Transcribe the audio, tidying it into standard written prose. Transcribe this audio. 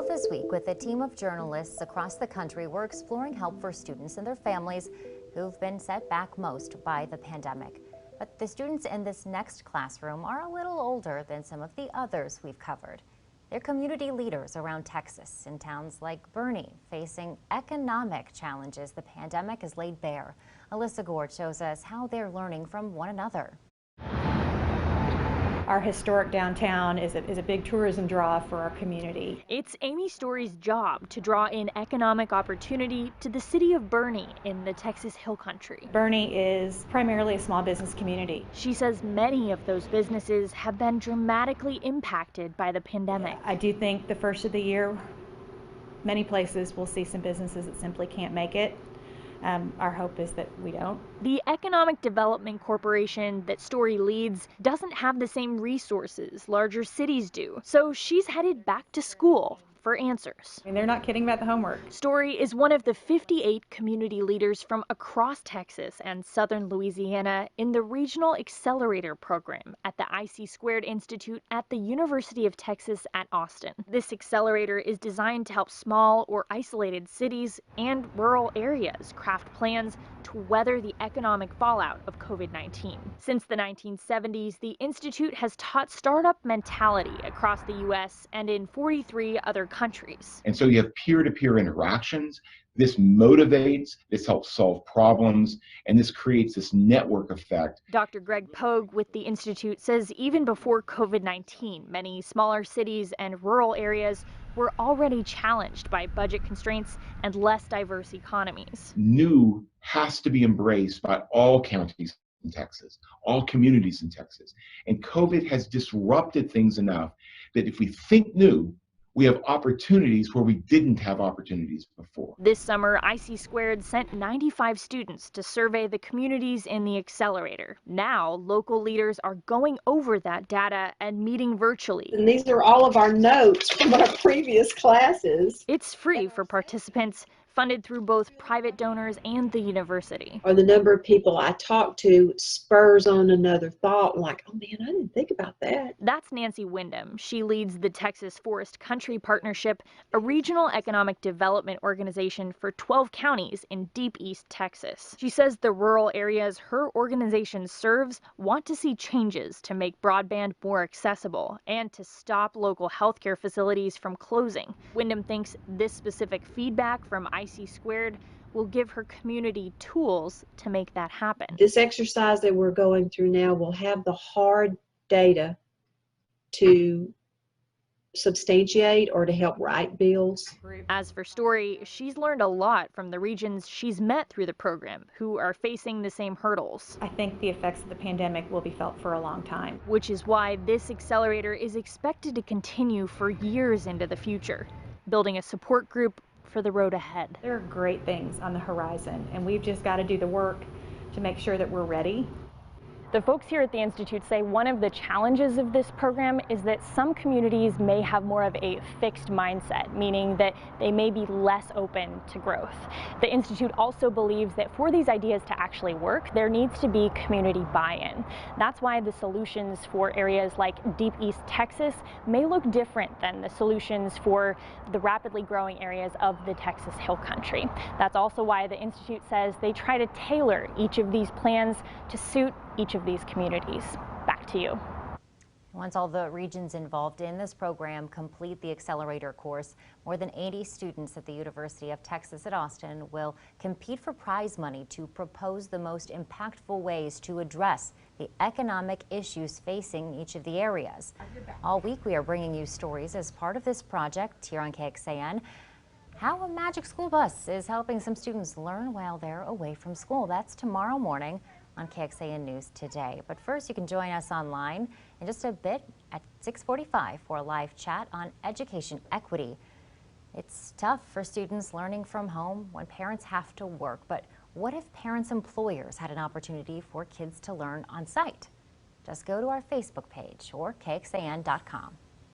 this week, with a team of journalists across the country, we're exploring help for students and their families who've been set back most by the pandemic. But the students in this next classroom are a little older than some of the others we've covered. They're community leaders around Texas in towns like Boerne, facing economic challenges the pandemic has laid bare. Alyssa Gord shows us how they're learning from one another. Our historic downtown is a big tourism draw for our community. It's Amy Story's job to draw in economic opportunity to the city of Boerne in the Texas Hill Country. Boerne is primarily a small business community. She says many of those businesses have been dramatically impacted by the pandemic. I do think the first of the year, many places will see some businesses that simply can't make it. Our hope is that we don't. The Economic Development Corporation that Story leads doesn't have the same resources larger cities do, so she's headed back to school for answers. They're not kidding about the homework. Story is one of the 58 community leaders from across Texas and southern Louisiana in the Regional Accelerator program at the IC² Institute at the University of Texas at Austin. This accelerator is designed to help small or isolated cities and rural areas craft plans to weather the economic fallout of COVID-19. Since the 1970s, the Institute has taught startup mentality across the U.S. and in 43 other countries. And so you have peer-to-peer interactions. This motivates, this helps solve problems, and this creates this network effect. Dr. Greg Pogue with the Institute says even before COVID-19, many smaller cities and rural areas were already challenged by budget constraints and less diverse economies. New has to be embraced by all counties in Texas, all communities in Texas. And COVID has disrupted things enough that if we think new, we have opportunities where we didn't have opportunities before. This summer, IC² sent 95 students to survey the communities in the accelerator. Now, local leaders are going over that data and meeting virtually. And these are all of our notes from our previous classes. It's free for participants, funded through both private donors and the university. Or the number of people I talk to spurs on another thought, like, oh man, I didn't think about that. That's Nancy Wyndham. She leads the Texas Forest Country Partnership, a regional economic development organization for 12 counties in deep East Texas. She says the rural areas her organization serves want to see changes to make broadband more accessible and to stop local healthcare facilities from closing. Wyndham thinks this specific feedback from IC² will give her community tools to make that happen. This exercise that we're going through now will have the hard data to substantiate or to help write bills. As for Story, she's learned a lot from the regions she's met through the program who are facing the same hurdles. I think the effects of the pandemic will be felt for a long time. Which is why this accelerator is expected to continue for years into the future, building a support group for the road ahead. There are great things on the horizon, and we've just got to do the work to make sure that we're ready. The folks here at the Institute say one of the challenges of this program is that some communities may have more of a fixed mindset, meaning that they may be less open to growth. The Institute also believes that for these ideas to actually work, there needs to be community buy-in. That's why the solutions for areas like deep East Texas may look different than the solutions for the rapidly growing areas of the Texas Hill Country. That's also why the Institute says they try to tailor each of these plans to suit each of these communities. Back to you. Once all the regions involved in this program complete the accelerator course, more than 80 students at the University of Texas at Austin will compete for prize money to propose the most impactful ways to address the economic issues facing each of the areas. All week we are bringing you stories as part of this project here on KXAN. How a magic school bus is helping some students learn while they're away from school. That's tomorrow morning on KXAN News Today. But first, you can join us online in just a bit at 6:45 for a live chat on education equity. It's tough for students learning from home when parents have to work, but what if parents' employers had an opportunity for kids to learn on site? Just go to our Facebook page or KXAN.com.